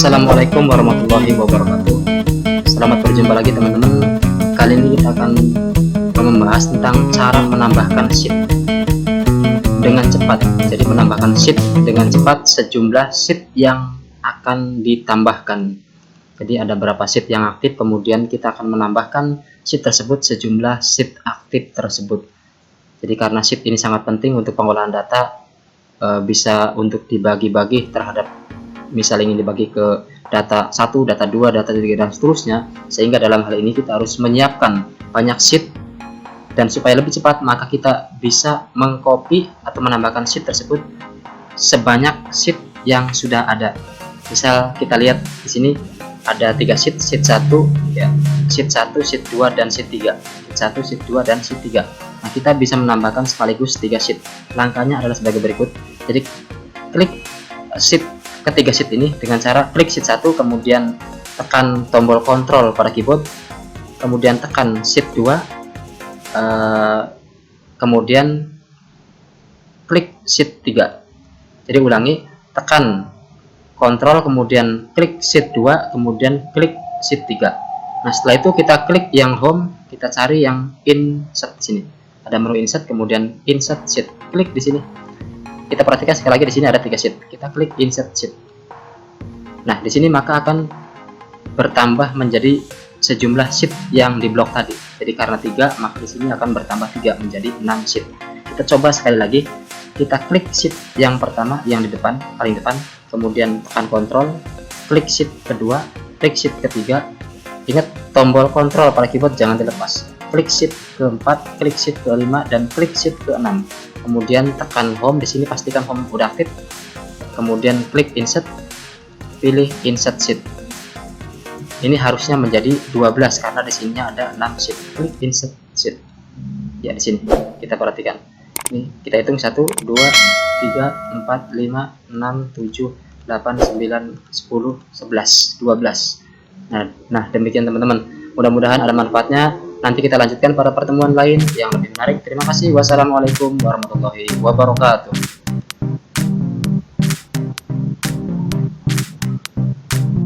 Assalamualaikum warahmatullahi wabarakatuh. Selamat berjumpa lagi teman-teman. Kali ini kita akan membahas tentang cara menambahkan sheet dengan cepat. Jadi menambahkan sheet dengan cepat sejumlah sheet yang akan ditambahkan. Jadi ada berapa sheet yang aktif, kemudian kita akan menambahkan sheet tersebut sejumlah sheet aktif tersebut. Jadi karena sheet ini sangat penting untuk pengolahan data, bisa untuk dibagi-bagi terhadap, misal ingin dibagi ke data 1, data 2, data 3, dan seterusnya, sehingga dalam hal ini kita harus menyiapkan banyak sheet, dan supaya lebih cepat maka kita bisa mengcopy atau menambahkan sheet tersebut sebanyak sheet yang sudah ada. Misal kita lihat di sini ada 3 sheet, sheet 1 ya, sheet 1, sheet 2, dan sheet 3. Sheet 1, sheet 2, dan sheet 3. Nah, kita bisa menambahkan sekaligus 3 sheet. Langkahnya adalah sebagai berikut. Jadi klik sheet ketiga sheet ini dengan cara klik sheet 1, kemudian tekan tombol kontrol pada keyboard, kemudian tekan sheet 2, kemudian klik sheet 3. Jadi ulangi, tekan kontrol, kemudian klik sheet 2, kemudian klik sheet 3. Nah, setelah itu kita klik yang home, kita cari yang insert di sini. Ada menu insert, kemudian insert sheet. Klik di sini. Kita perhatikan sekali lagi di sini ada 3 sheet. Kita klik insert sheet. Nah, di sini maka akan bertambah menjadi sejumlah sheet yang di blok tadi. Jadi karena 3, maka di sini akan bertambah 3 menjadi 6 sheet. Kita coba sekali lagi. Kita klik sheet yang pertama, yang di depan, paling depan, kemudian tekan kontrol, klik sheet kedua, klik sheet ketiga. Ingat tombol kontrol pada keyboard jangan dilepas. Klik sheet keempat, klik sheet kelima, dan klik sheet keenam. Kemudian tekan home, di sini pastikan home udah aktif. Kemudian klik insert, pilih insert sheet. Ini harusnya menjadi 12 karena di sini ada 6 sheet. Klik insert sheet. Ya, di sini kita perhatikan. Ini kita hitung 1, 2, 3, 4, 5, 6, 7, 8, 9, 10, 11, 12. Nah, demikian teman-teman. Mudah-mudahan ada manfaatnya. Nanti kita lanjutkan pada pertemuan lain yang lebih menarik. Terima kasih. Wassalamualaikum warahmatullahi wabarakatuh.